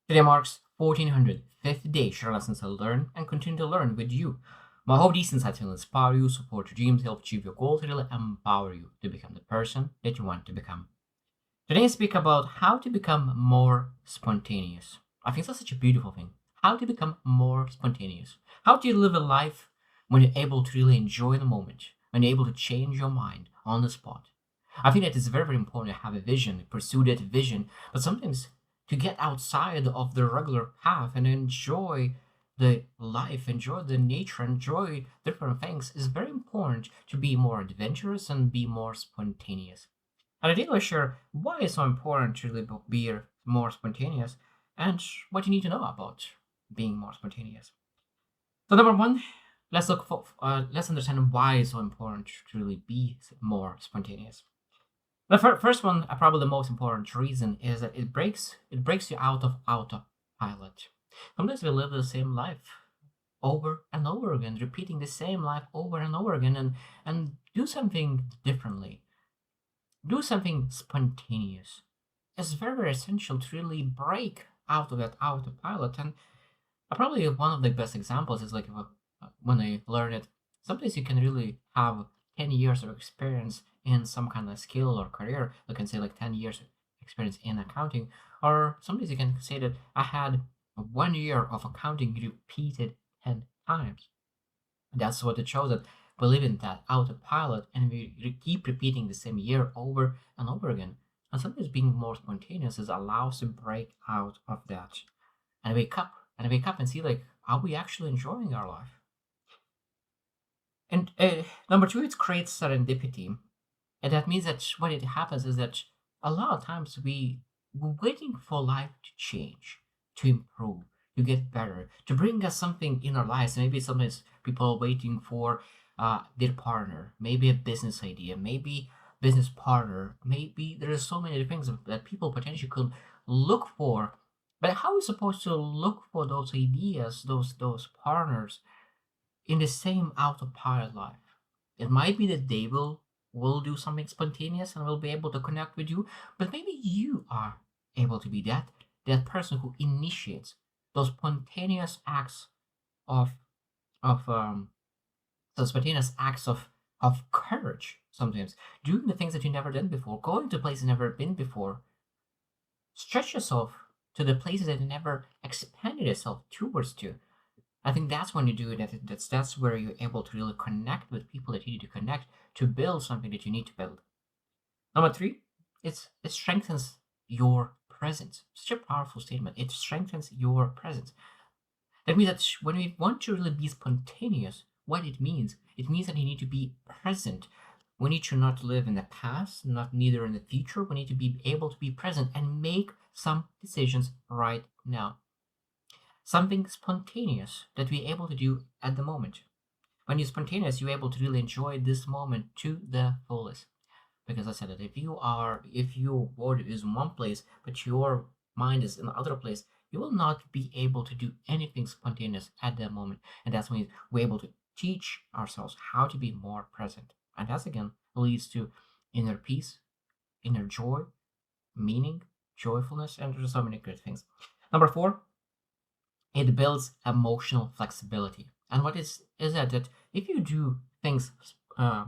Today marks 1405th day, share lessons I learn and continue to learn with you. My hope these insights will inspire you, support your dreams, help achieve your goals, and really empower you to become the person that you want to become. Today I speak about how to become more spontaneous. I think that's such a beautiful thing. How to become more spontaneous. How do you live a life when you're able to really enjoy the moment, when you're able to change your mind on the spot. I think that it's very, very important to have a vision, pursue that vision, but sometimes to get outside of the regular path and enjoy the life, enjoy the nature, enjoy different things is very important to be more adventurous and be more spontaneous. And I did want to share why it's so important to really be more spontaneous and what you need to know about being more spontaneous. So number one, let's understand why it's so important to really be more spontaneous. The first one, probably the most important reason, is that it breaks you out of autopilot. Sometimes we live the same life over and over again, repeating the same life over and over again, and do something differently, do something spontaneous. It's very, very essential to really break out of that autopilot. And probably one of the best examples is like when I learned it. Sometimes you can really have 10 years of experience in some kind of skill or career. You can say like 10 years experience in accounting, or sometimes you can say that I had 1 year of accounting repeated 10 times. That's what it shows, that we live in that autopilot and we keep repeating the same year over and over again. And sometimes being more spontaneous is allows to break out of that and wake up and see, like, are we actually enjoying our life? And number two, it creates serendipity, and that means that what it happens is that a lot of times we're waiting for life to change, to improve, to get better, to bring us something in our lives. Maybe sometimes people are waiting for their partner, maybe a business idea, maybe business partner, maybe there are so many things that people potentially could look for. But how are we supposed to look for those ideas, those partners in the same autopilot life? It might be that they will do something spontaneous and will be able to connect with you, but maybe you are able to be that person who initiates those spontaneous acts of of those spontaneous acts of courage. Sometimes doing the things that you never done before, going to places you've never been before, stretch yourself to the places that you never expanded yourself towards to. I think that's when you do it. That's where you're able to really connect with people that you need to connect to build something that you need to build. Number three, it strengthens your presence. Such a powerful statement. It strengthens your presence. That means that when we want to really be spontaneous, what it means that you need to be present. We need to not live in the past, not neither in the future. We need to be able to be present and make some decisions right now. Something spontaneous that we're able to do at the moment. When you're spontaneous, you're able to really enjoy this moment to the fullest. Because I said that if your body is in one place, but your mind is in the other place, you will not be able to do anything spontaneous at that moment. And that's when we're able to teach ourselves how to be more present. And that's again leads to inner peace, inner joy, meaning, joyfulness, and there's so many good things. Number four, it builds emotional flexibility. And what is that if you do things uh,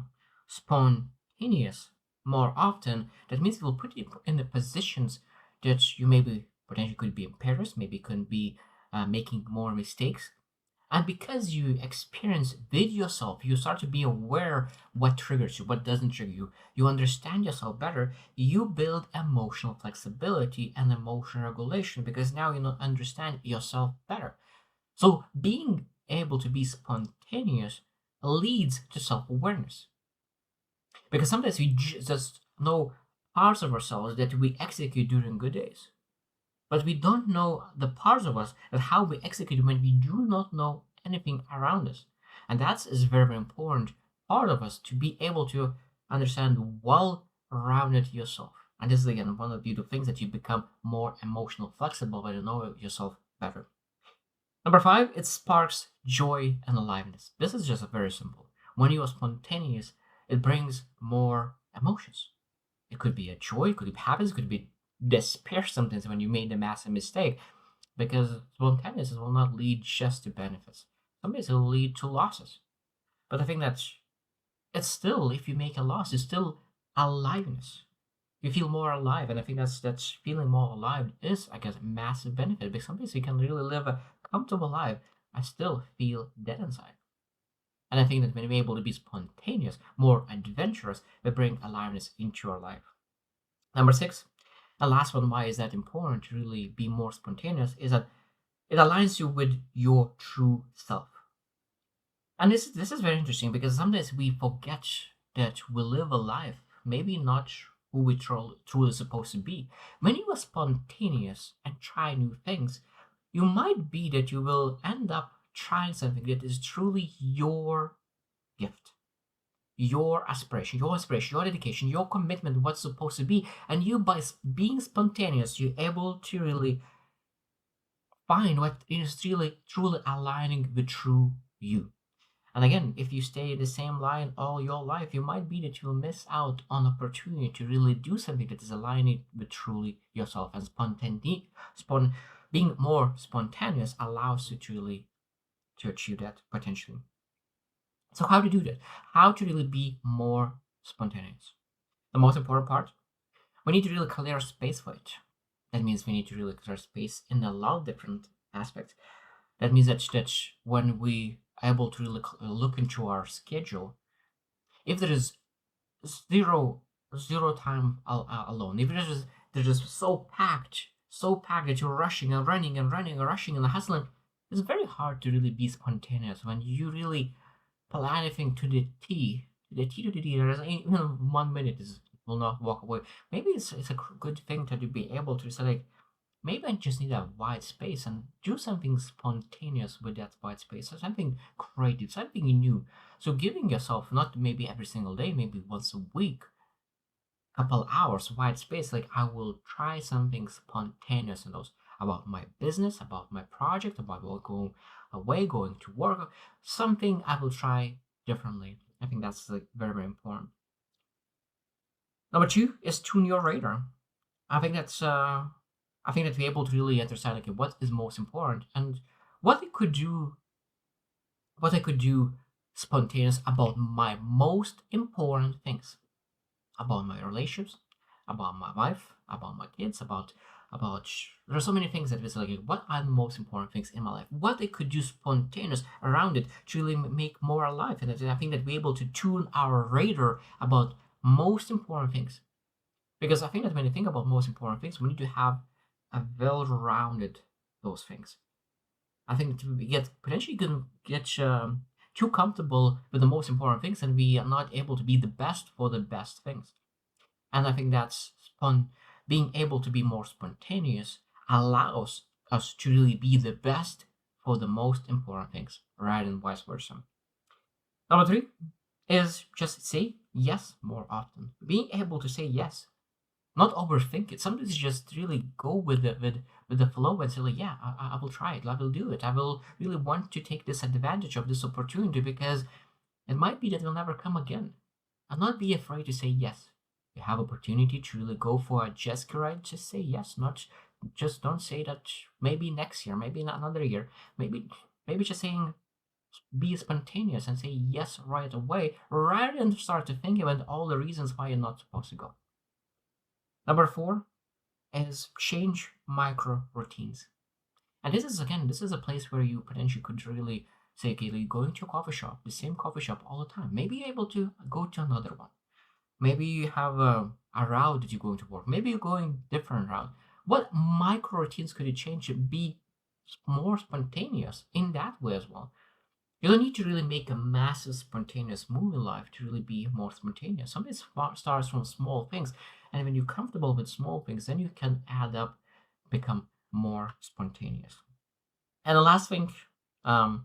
spontaneous more often, that means it will put you in the positions that you maybe potentially could be embarrassed, maybe could be making more mistakes. And because you experience with yourself, you start to be aware what triggers you, what doesn't trigger you. You understand yourself better. You build emotional flexibility and emotional regulation because now you understand yourself better. So being able to be spontaneous leads to self-awareness because sometimes we just know parts of ourselves that we execute during good days, but we don't know the parts of us that how we execute when we do not know anything around us. And that is very, very important part of us to be able to understand well-rounded yourself. And this is again one of the beautiful things, that you become more emotional flexible when you know yourself better. Number five, it sparks joy and aliveness. This is just very simple. When you are spontaneous, it brings more emotions. It could be a joy, it could be happiness, it could be despair sometimes when you made a massive mistake. because spontaneous will not lead just to benefits. Sometimes it will lead to losses. But I think that it's still, if you make a loss, it's still aliveness. You feel more alive, and I think that's feeling more alive is, I guess, a massive benefit because sometimes you can really live a comfortable life and still feel dead inside. And I think that when we're able to be spontaneous, more adventurous, we bring aliveness into our life. Number six, and last one, why is that important to really be more spontaneous, is that it aligns you with your true self. And this is very interesting because sometimes we forget that we live a life, maybe not who we truly supposed to be. When you are spontaneous and try new things, you might be that you will end up trying something that is truly your gift, your dedication, your commitment, what's supposed to be. And you, by being spontaneous, you're able to really find what is really truly aligning with true you. And again, if you stay in the same line all your life, you might be that you'll miss out on opportunity to really do something that is aligning with truly yourself. And being more spontaneous allows you to really to achieve that potentially. So how to do that? How to really be more spontaneous? The most important part, we need to really clear space for it. That means we need to really clear space in a lot of different aspects. That means that when we are able to really look into our schedule, if there is zero zero time alone, if they're just so packed that you're rushing and running and running and rushing and hustling, it's very hard to really be spontaneous when you really plan everything to the T, to the T. There's even 1 minute is will not walk away. Maybe it's a good thing to be able to say like, maybe I just need a wide space and do something spontaneous with that wide space, or something creative, something new. So giving yourself not maybe every single day, maybe once a week, couple hours wide space, like I will try something spontaneous in those about my business, about my project, about what going away, going to work, something I will try differently. I think that's like very, very important. Number two is tune your radar. I think that's I think that we're able to really understand like what is most important and what I could do what I could do spontaneous about my most important things. About my relationships, about my wife, about my kids, about there are so many things that it's like what are the most important things in my life? What I could do spontaneous around it to really make more alive. And I think that we're able to tune our radar about most important things. Because I think that when you think about most important things, we need to have a well-rounded those things. I think that we get potentially can get too comfortable with the most important things, and we are not able to be the best for the best things. And I think that's being able to be more spontaneous allows us to really be the best for the most important things, rather than vice versa. Number three is just say yes more often. Being able to say yes, not overthink it. Sometimes you just really go with the flow and say like, yeah, I will try it. I will do it. I will really want to take this advantage of this opportunity because it might be that it'll never come again. And not be afraid to say yes. You have opportunity to really go for a jet ski ride, just say yes. Not just don't say that maybe next year, maybe in another year, maybe just saying be spontaneous and say yes right away rather than start to think about all the reasons why you're not supposed to go. Number four is change micro routines. And this is a place where you potentially could really say, okay, like going to a coffee shop, the same coffee shop all the time. Maybe you're able to go to another one. Maybe you have a route that you're going to work. Maybe you're going different route. What micro routines could you change to be more spontaneous in that way as well? You don't need to really make a massive spontaneous move in life to really be more spontaneous. Something starts from small things, and when you're comfortable with small things, then you can add up, become more spontaneous. And the last thing, no,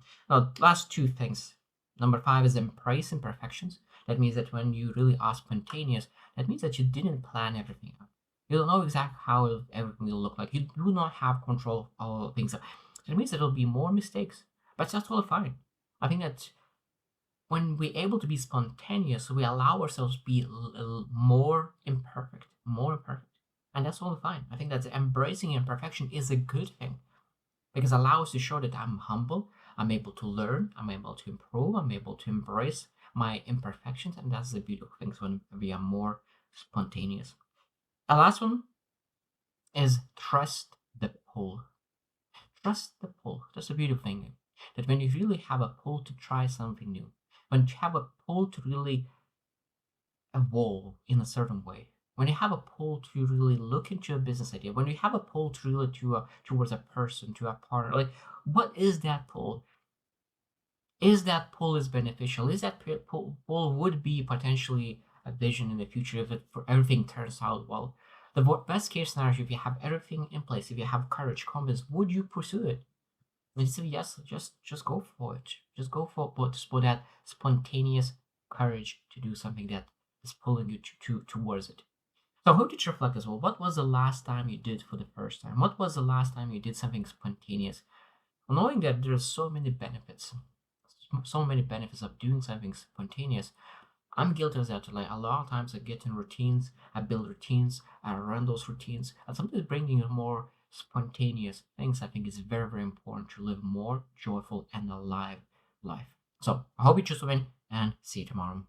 last two things. Number five is embrace imperfections. That means that when you really are spontaneous, that means that you didn't plan everything out. You don't know exactly how everything will look like. You do not have control of all things. That means that there'll be more mistakes, but that's totally fine. I think that when we're able to be spontaneous, we allow ourselves to be more imperfect, and that's all fine. I think that embracing imperfection is a good thing. because it allows to show that I'm humble, I'm able to learn, I'm able to improve, I'm able to embrace my imperfections, and that's the beautiful things when we are more spontaneous. The last one is trust the pull. Trust the pull. That's a beautiful thing. That when you really have a pull to try something new, when you have a pull to really evolve in a certain way, when you have a pull to really look into a business idea, when you have a pull to really towards a person, to a partner, like what is that pull? Is that pull is beneficial? Is that pull would be potentially a vision in the future if it for everything turns out well? The best case scenario, if you have everything in place, if you have courage, confidence, would you pursue it? And if yes, just go for it. Just go for that spontaneous courage to do something that is pulling you towards it. So I hope you reflect as well. What was the last time you did for the first time? What was the last time you did something spontaneous? Knowing that there's so many benefits of doing something spontaneous. I'm guilty of that. Like a lot of times, I get in routines, I build routines, I run those routines, and sometimes bringing in more spontaneous things. I think is very, very important to live more joyful and alive life. So I hope you choose to win, and see you tomorrow.